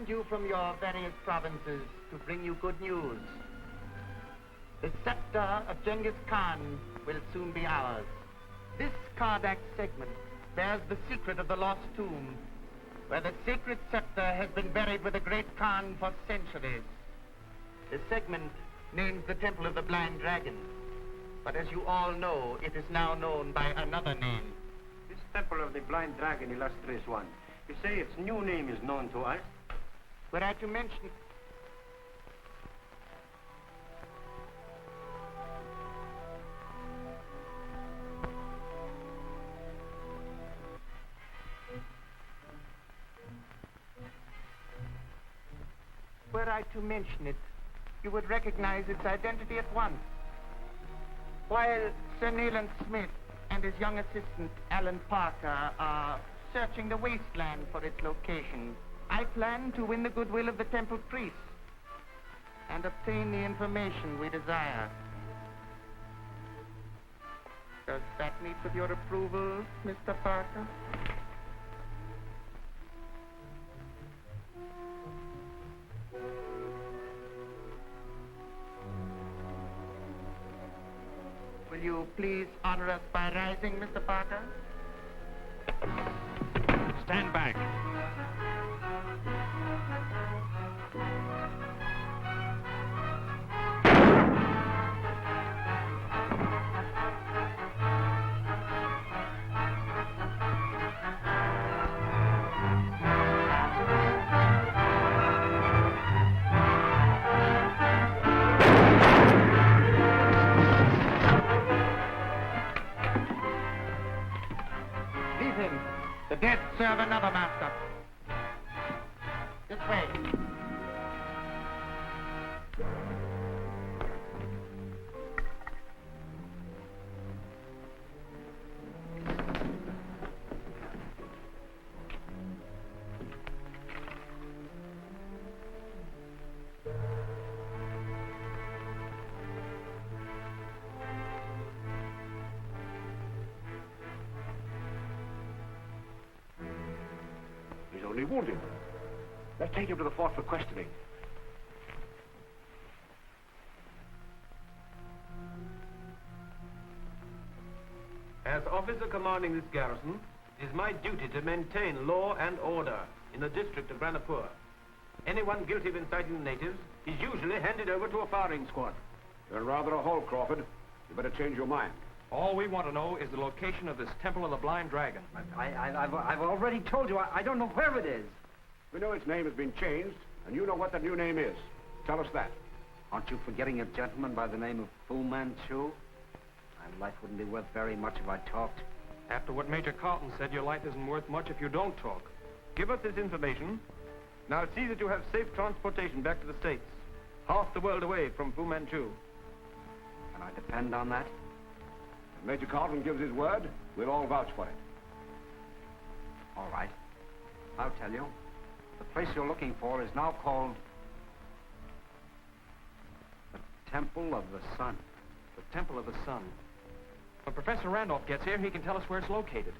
send you from your various provinces to bring you good news. The scepter of Genghis Khan will soon be ours. This Kardak segment bears the secret of the lost tomb, where the sacred scepter has been buried with the great Khan for centuries. The segment names the Temple of the Blind Dragon, but as you all know, it is now known by another name. This Temple of the Blind Dragon, illustrious one, you say its new name is known to us? Were I to mention... Were I to mention it, you would recognize its identity at once. While Sir Nayland Smith and his young assistant, Alan Parker, are searching the wasteland for its location, I plan to win the goodwill of the temple priests and obtain the information we desire. Does that meet with your approval, Mr. Parker? Will you please honor us by rising, Mr. Parker? Stand back. The dead serve another master. This way. He's only wounded. Let's take him to the fort for questioning. As officer commanding this garrison, it is my duty to maintain law and order in the district of Ranapur. Anyone guilty of inciting the natives is usually handed over to a firing squad. You're rather a hole, Crawford. You better change your mind. All we want to know is the location of this Temple of the Blind Dragon. I've already told you. I don't know where it is. We know its name has been changed, and you know what that new name is. Tell us that. Aren't you forgetting a gentleman by the name of Fu Manchu? My life wouldn't be worth very much if I talked. After what Major Carlton said, your life isn't worth much if you don't talk. Give us this information. Now see that you have safe transportation back to the States. Half the world away from Fu Manchu. Can I depend on that? If Major Carlton gives his word, we'll all vouch for it. All right. I'll tell you. The place you're looking for is now called the Temple of the Sun. The Temple of the Sun. When Professor Randolph gets here, he can tell us where it's located.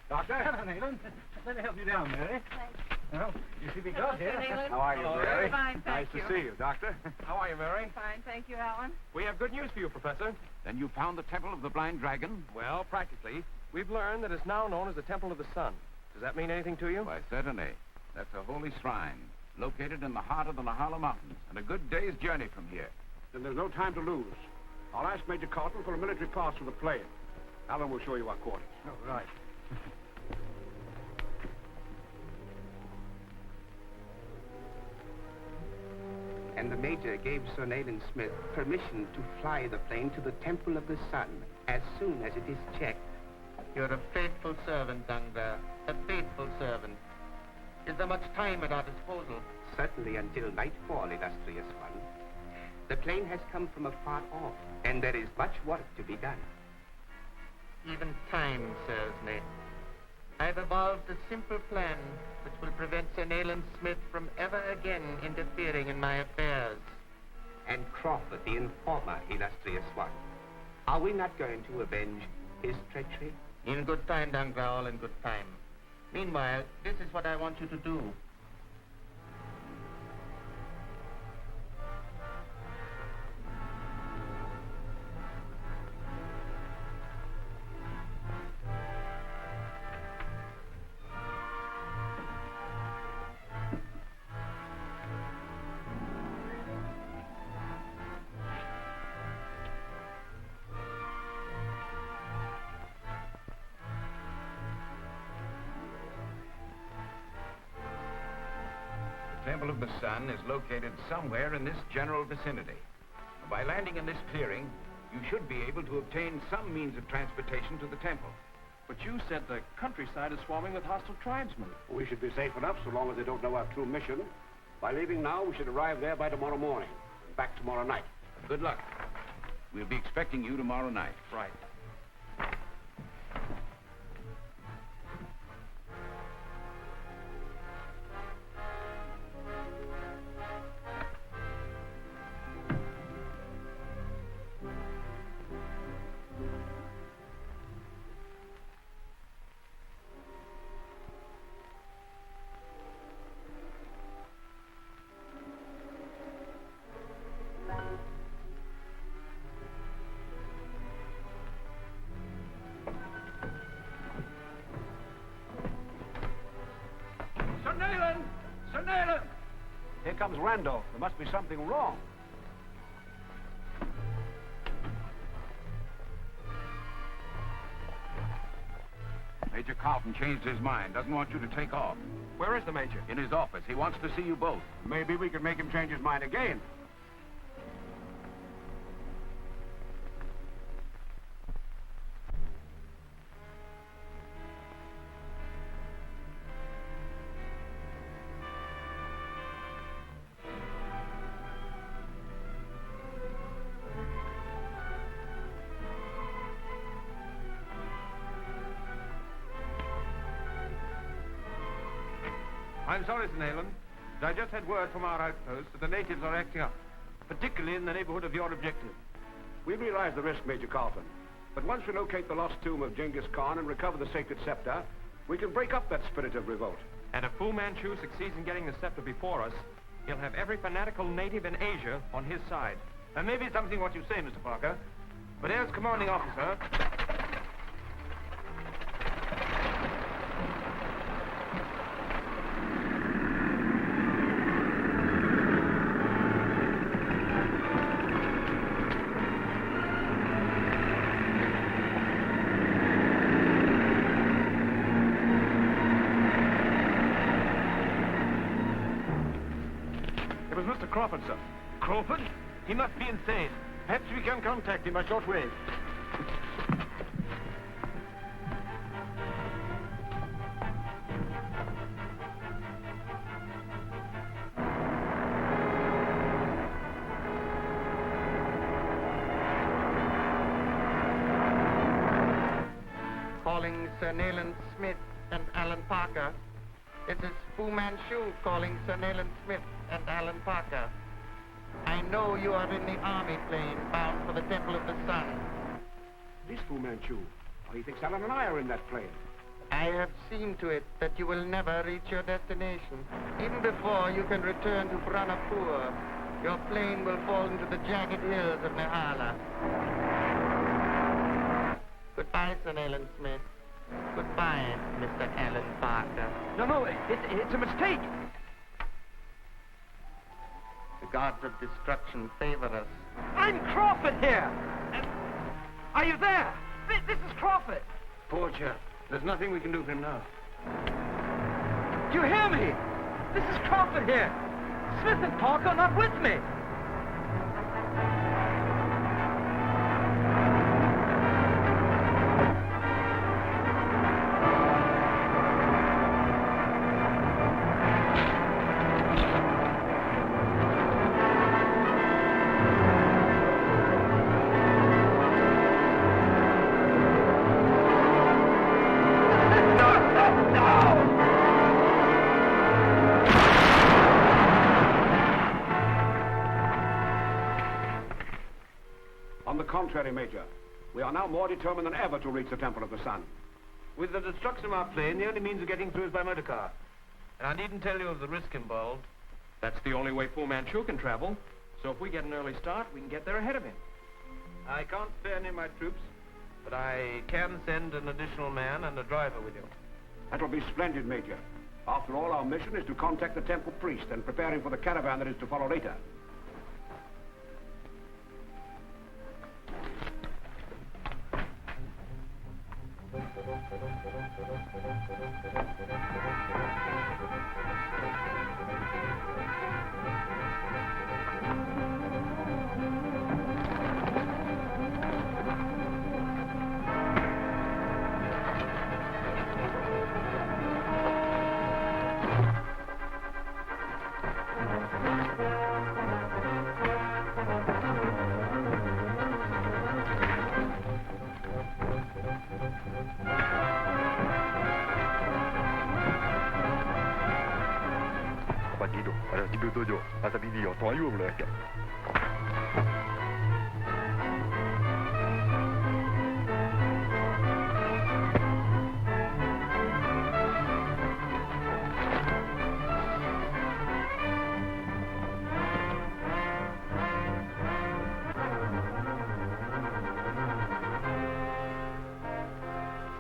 Doctor? Hello, Nayland. Let me help you down, Mary. Thanks. Well, you see me got here. Nayland. How are you, Oh, Mary? fine, thank you. Nice to see you, Doctor. How are you, Mary? Fine, thank you, Alan. We have good news for you, Professor. Then you found the Temple of the Blind Dragon? Well, practically. We've learned that it's now known as the Temple of the Sun. Does that mean anything to you? Why, certainly. That's a holy shrine, located in the heart of the Nahala Mountains, and a good day's journey from here. Then there's no time to lose. I'll ask Major Carlton for a military pass for the plane. Alan will show you our quarters. Oh, right. And the Major gave Sir Nayland Smith permission to fly the plane to the Temple of the Sun as soon as it is checked. You're a faithful servant, Dunga. A faithful servant. Is there much time at our disposal? Certainly until nightfall, illustrious one. The plane has come from afar off, and there is much work to be done. Even time serves me. I've evolved a simple plan which will prevent Sir Nayland Smith from ever again interfering in my affairs. And Crawford, the informer, illustrious one. Are we not going to avenge his treachery? In good time, Dangle, all in good time. Meanwhile, this is what I want you to do. The Temple of the Sun is located somewhere in this general vicinity. By landing in this clearing, you should be able to obtain some means of transportation to the temple. But you said the countryside is swarming with hostile tribesmen. We should be safe enough so long as they don't know our true mission. By leaving now, we should arrive there by tomorrow morning. And back tomorrow night. Good luck. We'll be expecting you tomorrow night. Right. Sir Nayland! Here comes Randolph. There must be something wrong. Major Carlton changed his mind. Doesn't want you to take off. Where is the Major? In his office. He wants to see you both. Maybe we can make him change his mind again. I'm sorry, Sir Nayland, but I just had word from our outpost that the natives are acting up, particularly in the neighborhood of your objective. We realize the risk, Major Carlton. But once we locate the lost tomb of Genghis Khan and recover the sacred scepter, we can break up that spirit of revolt. And if Fu Manchu succeeds in getting the scepter before us, he'll have every fanatical native in Asia on his side. There may be something in what you say, Mr. Parker, but as commanding officer... It was Mr. Crawford, sir. Crawford? He must be insane. Perhaps we can contact him by shortwave. Calling Sir Nayland Smith and Alan Parker. This is Fu Manchu calling Sir Nayland Smith and Alan Parker. I know you are in the army plane bound for the Temple of the Sun. This Fu Manchu. Oh, he thinks Alan and I are in that plane. I have seen to it that you will never reach your destination. Even before you can return to Branapur, your plane will fall into the jagged hills of Nehala. Goodbye, Sir Nayland Smith. Goodbye, Mr. Alan Parker. No, it's a mistake. The gods of destruction favor us. I'm Crawford here. Are you there? This is Crawford. Poor chap. There's nothing we can do for him now. Do you hear me? This is Crawford here. Smith and Parker are not with me. contrary, Major. We are now more determined than ever to reach the Temple of the Sun. With the destruction of our plane, the only means of getting through is by motor car. And I needn't tell you of the risk involved. That's the only way Fu Manchu can travel. So if we get an early start, we can get there ahead of him. I can't spare any of my troops, but I can send an additional man and a driver with you. That will be splendid, Major. After all, our mission is to contact the temple priest and prepare him for the caravan that is to follow later.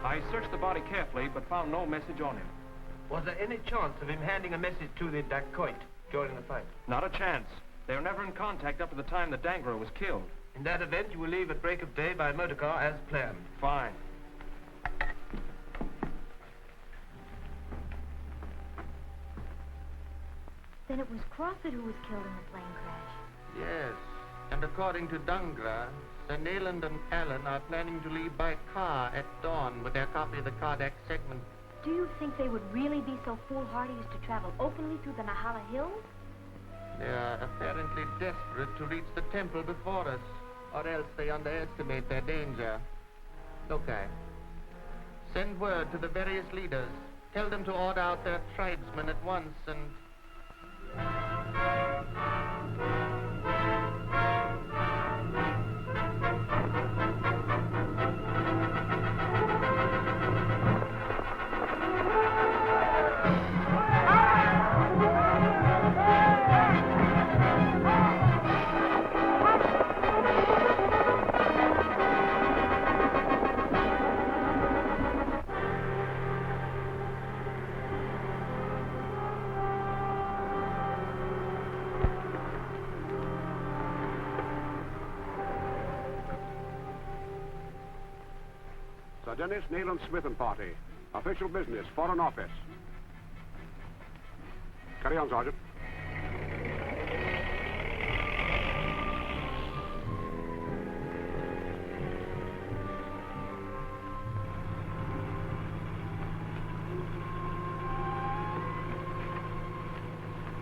I searched the body carefully, but found no message on him. Was there any chance of him handing a message to the dacoit during the fight? Not a chance. They were never in contact up to the time the Dangra was killed. In that event, you will leave at break of day by motor car as planned. Fine. Then it was Crawford who was killed in the plane crash. Yes, and according to Dangra, Sir Nayland and Allen are planning to leave by car at dawn with their copy of the Kardak segment. Do you think they would really be so foolhardy as to travel openly through the Nahala Hills? They are apparently desperate to reach the temple before us, or else they underestimate their danger. Okay. Send word to the various leaders. Tell them to order out their tribesmen at once and... Sir Dennis, Nayland, Smith and party. Official business, Foreign Office. Carry on, Sergeant.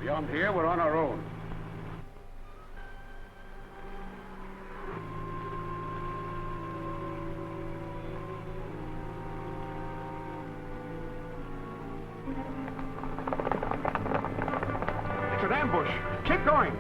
Beyond here, we're on our own. It's an ambush. Keep going.